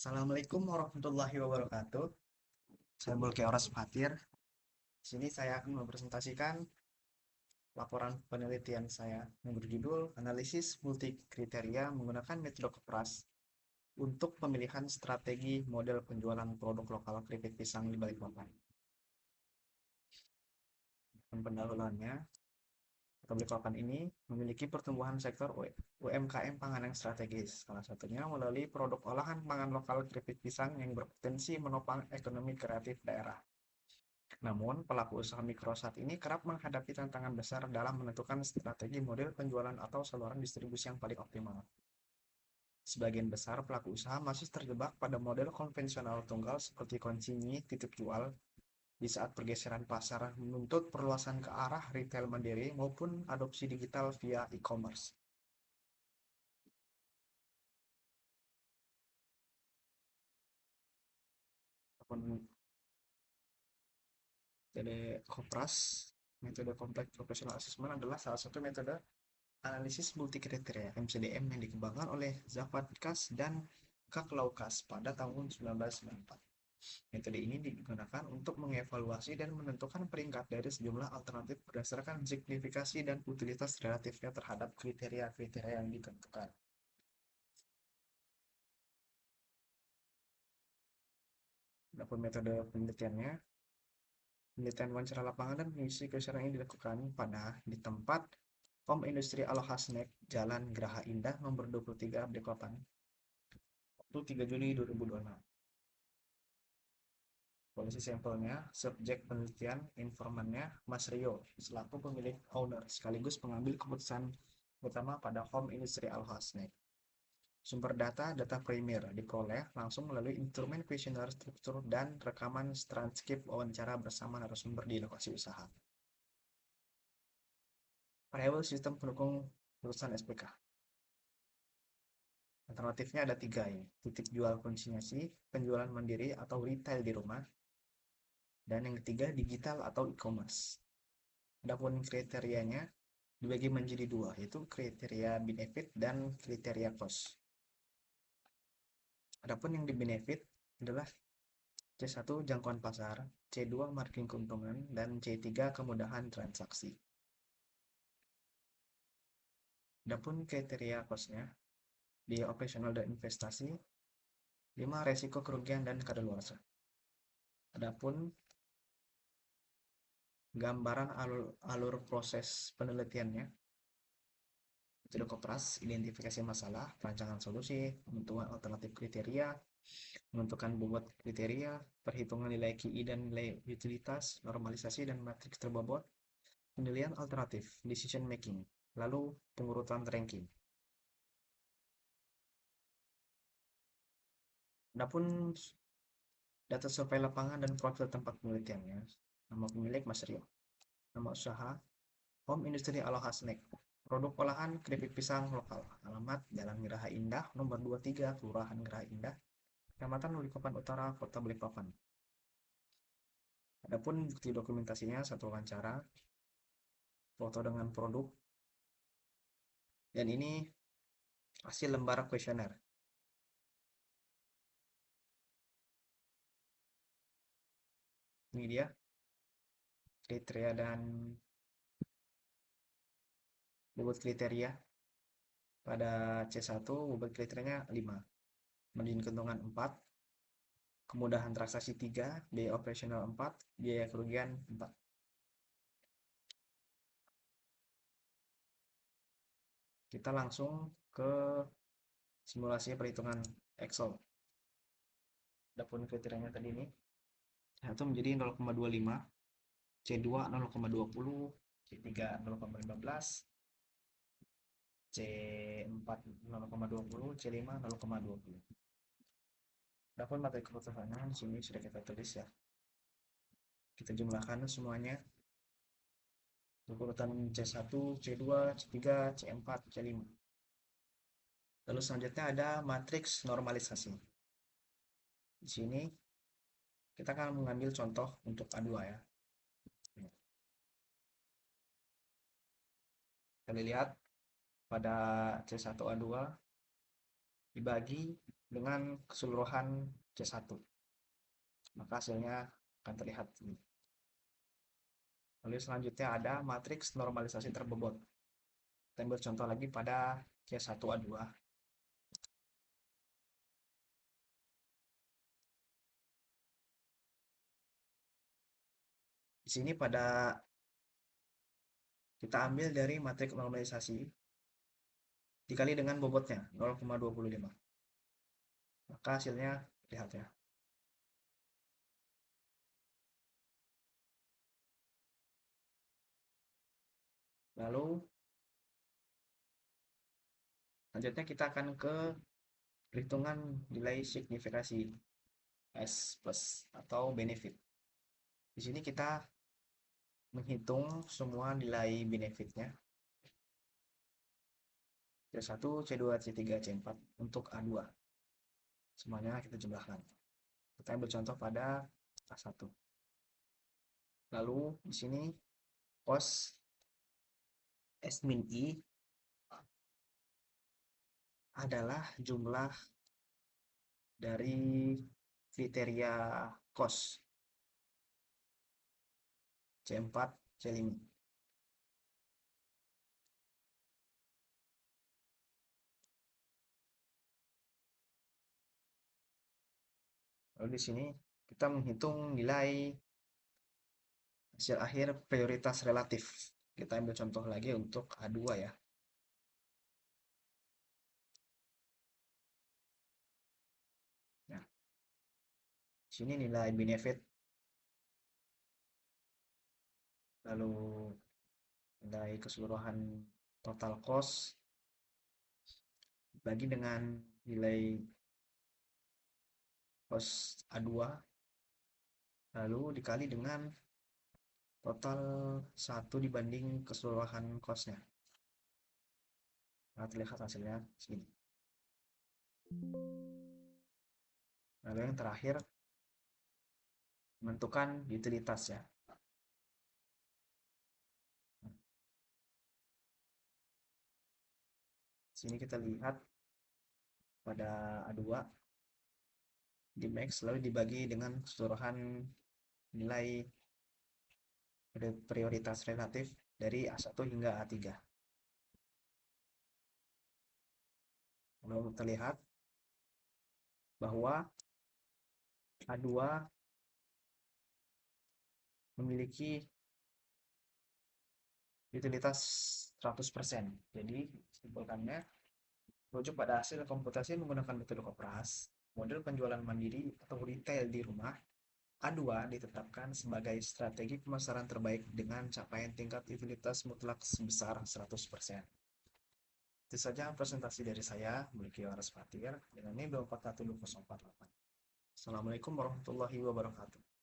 Assalamualaikum warahmatullahi wabarakatuh. Saya Bulkeoras Fatir. Di sini saya akan mempresentasikan laporan penelitian saya yang berjudul Analisis Multi Kriteria Menggunakan Metode Kopras untuk Pemilihan Strategi Model Penjualan Produk Lokal Keripik Pisang di Balikpapan. Pendahuluannya, Balikpapan ini memiliki pertumbuhan sektor UMKM pangan yang strategis, salah satunya melalui produk olahan pangan lokal keripik pisang yang berpotensi menopang ekonomi kreatif daerah. Namun, pelaku usaha mikro saat ini kerap menghadapi tantangan besar dalam menentukan strategi model penjualan atau saluran distribusi yang paling optimal. Sebagian besar pelaku usaha masih terjebak pada model konvensional tunggal seperti konsinyi titip jual, di saat pergeseran pasar menuntut perluasan ke arah retail mandiri maupun adopsi digital via e-commerce. Metode Kopras, metode Complex Professional Assessment adalah salah satu metode analisis multikriteria (MCDM) yang dikembangkan oleh Zavadkas dan Kaklaukas pada tahun 1994. Metode ini digunakan untuk mengevaluasi dan menentukan peringkat dari sejumlah alternatif berdasarkan signifikasi dan utilitas relatifnya terhadap kriteria-kriteria yang ditentukan. Adapun metode penelitiannya, penelitian wawancara lapangan dan mengisi kuesioner yang dilakukan di tempat Home Industri Aloha Snack, Jalan Geraha Indah, nomor 23, Balikpapan, waktu 3 Juli 2026. Polisi sampelnya, subjek penelitian, informannya Mas Rio, selaku pemilik owner, sekaligus pengambil keputusan utama pada Home Industri Aloha Snack. Sumber data primer diperoleh langsung melalui instrumen kuesioner struktur dan rekaman transkrip wawancara bersama narasumber di lokasi usaha. Variabel sistem pendukung putusan SPK. Alternatifnya ada 3 ini, titip jual konsinyasi, penjualan mandiri atau retail di rumah, dan yang ketiga digital atau e-commerce. Adapun kriterianya dibagi menjadi 2, yaitu kriteria benefit dan kriteria cost. Adapun yang di benefit adalah C1 jangkauan pasar, C2 margin keuntungan, dan C3 kemudahan transaksi. Adapun kriteria cost-nya, biaya operasional dan investasi, 5 resiko kerugian dan kadaluarsa. Adapun gambaran alur proses penelitiannya, metode Kopras, identifikasi masalah, perancangan solusi, penentuan alternatif kriteria, menentukan bobot kriteria, perhitungan nilai KI dan nilai utilitas, normalisasi dan matriks terbobot, penilaian alternatif, decision making, lalu pengurutan ranking. Adapun data survei lapangan dan profil tempat penelitiannya, nama pemilik Mas Rio, nama usaha Home Industri Aloha Snack, produk olahan keripik pisang lokal, alamat Jalan Geraha Indah, nomor 23, Kelurahan Geraha Indah, Kecamatan Balikpapan Utara, Kota Balikpapan. Adapun bukti dokumentasinya, 1 wawancara, foto dengan produk, dan ini hasil lembar kuesioner. Ini dia kriteria dan bobot kriteria. Pada C1 bobot kriterianya 5, margin keuntungan 4, kemudahan transaksi 3, biaya operasional 4, biaya kerugian 4. Kita langsung ke simulasi perhitungan Excel. Adapun kriterianya tadi ini, C1 menjadi 0,25, C2 0,20, C3 0,15, C4 0,20, C5 0,20. Adapun materi keputusannya di sini sudah kita tulis ya. Kita jumlahkan semuanya. Urutan C1, C2, C3, C4, C5. Lalu selanjutnya ada matriks normalisasi. Di sini kita akan mengambil contoh untuk A2 ya. Kita lihat pada C1 A2 dibagi dengan keseluruhan C1. Maka hasilnya akan terlihat ini. Lalu selanjutnya ada matriks normalisasi terbobot. Kita ambil contoh lagi pada C1A2. Di sini kita ambil dari matriks normalisasi dikali dengan bobotnya 0,25. Maka hasilnya lihat ya. Lalu selanjutnya kita akan ke perhitungan nilai signifikasi S plus atau benefit. Di sini kita menghitung semua nilai benefitnya C1, C2, C3, C4 untuk A2. Semuanya kita jumlahkan. Kita ambil contoh pada A1. Lalu di sini cos S min I adalah jumlah dari kriteria cos C4, C5. Lalu di sini kita menghitung nilai hasil akhir prioritas relatif. Kita ambil contoh lagi untuk A2 ya. Nah, di sini nilai benefit, lalu nilai keseluruhan total cost bagi dengan nilai cost A2, lalu dikali dengan total 1 dibanding keseluruhan costnya. Nah, terlihat hasilnya segini. Lalu yang terakhir, menentukan utilitas ya. Sini kita lihat pada A2 di max lalu dibagi dengan keseluruhan nilai prioritas relatif dari A1 hingga A3. Lalu terlihat bahwa A2 memiliki utilitas 100%. Jadi, simpulkannya, merujuk pada hasil komputasi menggunakan metode Kopras, model penjualan mandiri atau retail di rumah, A2 ditetapkan sebagai strategi pemasaran terbaik dengan capaian tingkat utilitas mutlak sebesar 100%. Itu saja presentasi dari saya, Mulki Waras Fatir, dengan NIM 2412048. Assalamualaikum warahmatullahi wabarakatuh.